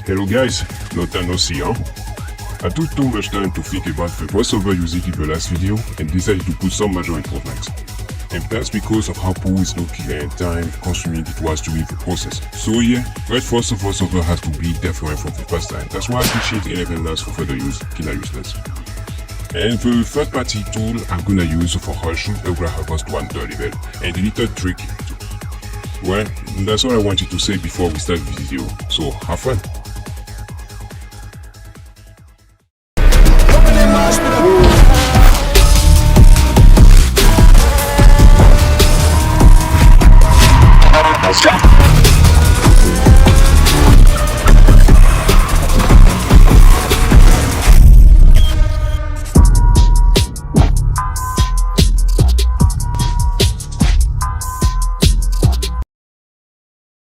Hello guys, long time no see, huh? I took too much time to think about the voiceover using in the last video and decided to put some major improvements. And that's because of how poor is looking and time consuming it was during the process. So yeah, right first of voiceover has to be different from the first time. That's why I appreciate 11 last for further use, kinda useless. And the third party tool I'm gonna use for Xhuge will help us to 1 level, and a little trick too. Well, that's all I wanted to say before we start the video, so have fun!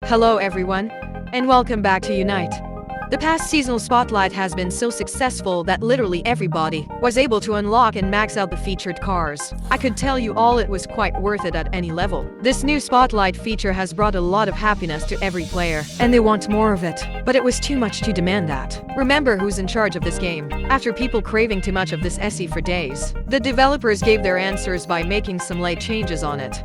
Hello everyone, and welcome back to Unite. The past seasonal spotlight has been so successful that literally everybody was able to unlock and max out the featured cars. I could tell you all it was quite worth it at any level. This new spotlight feature has brought a lot of happiness to every player, and they want more of it. But it was too much to demand that. Remember who's in charge of this game. After people craving too much of this SE for days, the developers gave their answers by making some late changes on it.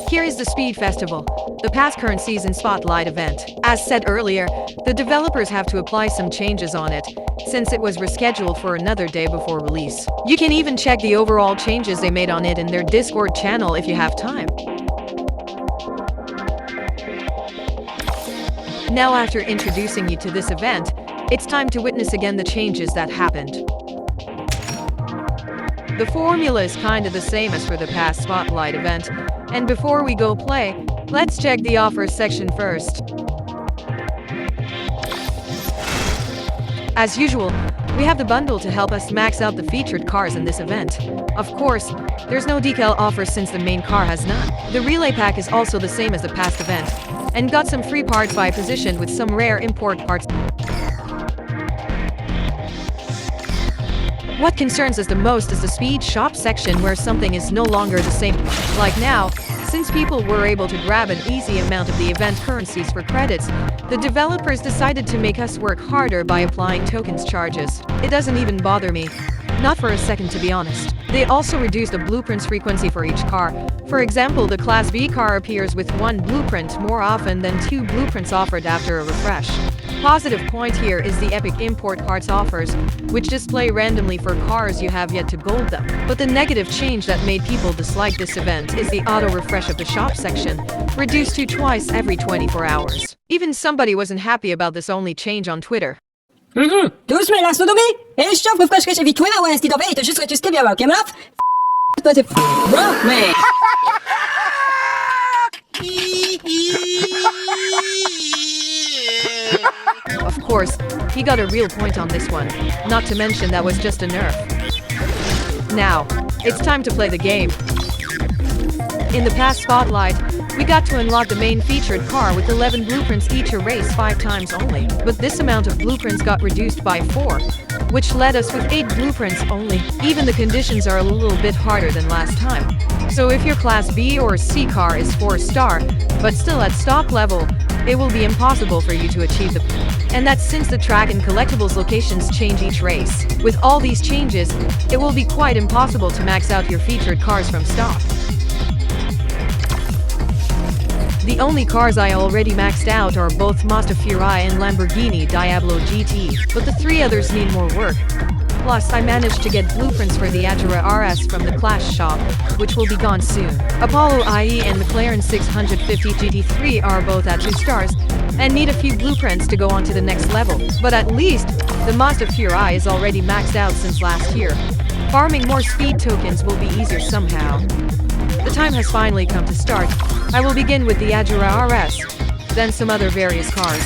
Here is the Speed Festival, the past current season spotlight event. As said earlier, the developers have to apply some changes on it, since it was rescheduled for another day before release. You can even check the overall changes they made on it in their Discord channel if you have time. Now after introducing you to this event, it's time to witness again the changes that happened. The formula is kinda the same as for the past spotlight event. And before we go play, let's check the offers section first. As usual, we have the bundle to help us max out the featured cars in this event. Of course, there's no decal offer since the main car has none. The relay pack is also the same as the past event, and got some free parts by position with some rare import parts. What concerns us the most is the speed shop section where something is no longer the same. Like now, since people were able to grab an easy amount of the event currencies for credits, the developers decided to make us work harder by applying tokens charges. It doesn't even bother me. Not for a second, to be honest. They also reduced the blueprints frequency for each car. For example, the Class B car appears with 1 blueprint more often than 2 blueprints offered after a refresh. Positive point here is the epic import parts offers, which display randomly for cars you have yet to gold them. But the negative change that made people dislike this event is the auto refresh of the shop section, reduced to twice every 24 hours. Even somebody wasn't happy about this only change on Twitter. Tous mes la sodomie et je refresh que j'ai vu Twitter ouais instead of it just to stay about Gameloft. But it bro man. Of course, he got a real point on this one. Not to mention that was just a nerf. Now, it's time to play the game. In the past spotlight, we got to unlock the main featured car with 11 blueprints each erased 5 times only. But this amount of blueprints got reduced by 4, which led us with 8 blueprints only. Even the conditions are a little bit harder than last time. So if your Class B or C car is 4-star, but still at stock level, it will be impossible for you to achieve the... And that's since the track and collectibles locations change each race. With all these changes, it will be quite impossible to max out your featured cars from stock. The only cars I already maxed out are both Mazda Furai and Lamborghini Diablo GT, but the 3 others need more work. Plus, I managed to get blueprints for the Adreno RS from the Clash shop, which will be gone soon. Apollo IE and McLaren 650 GT3 are both at 2 stars, and need a few blueprints to go on to the next level. But at least, the Mazda Furai is already maxed out since last year. Farming more speed tokens will be easier somehow. The time has finally come to start. I will begin with the Adreno RS, then some other various cars.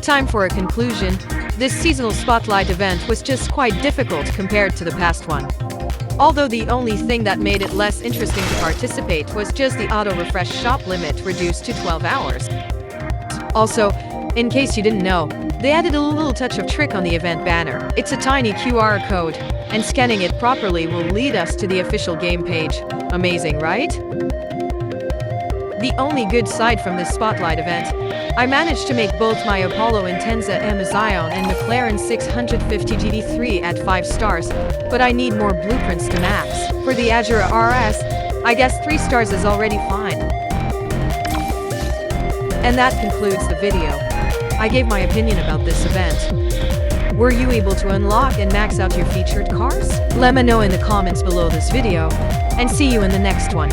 Time for a conclusion. This seasonal spotlight event was just quite difficult compared to the past one. Although the only thing that made it less interesting to participate was just the auto-refresh shop limit reduced to 12 hours. Also, in case you didn't know, they added a little touch of trick on the event banner. It's a tiny QR code, and scanning it properly will lead us to the official game page. Amazing, right? The only good side from this spotlight event, I managed to make both my Apollo Intenza M Zion and McLaren 650 GT3 at 5 stars, but I need more blueprints to max. For the Azura RS, I guess 3 stars is already fine. And that concludes the video. I gave my opinion about this event. Were you able to unlock and max out your featured cars? Let me know in the comments below this video, and see you in the next one.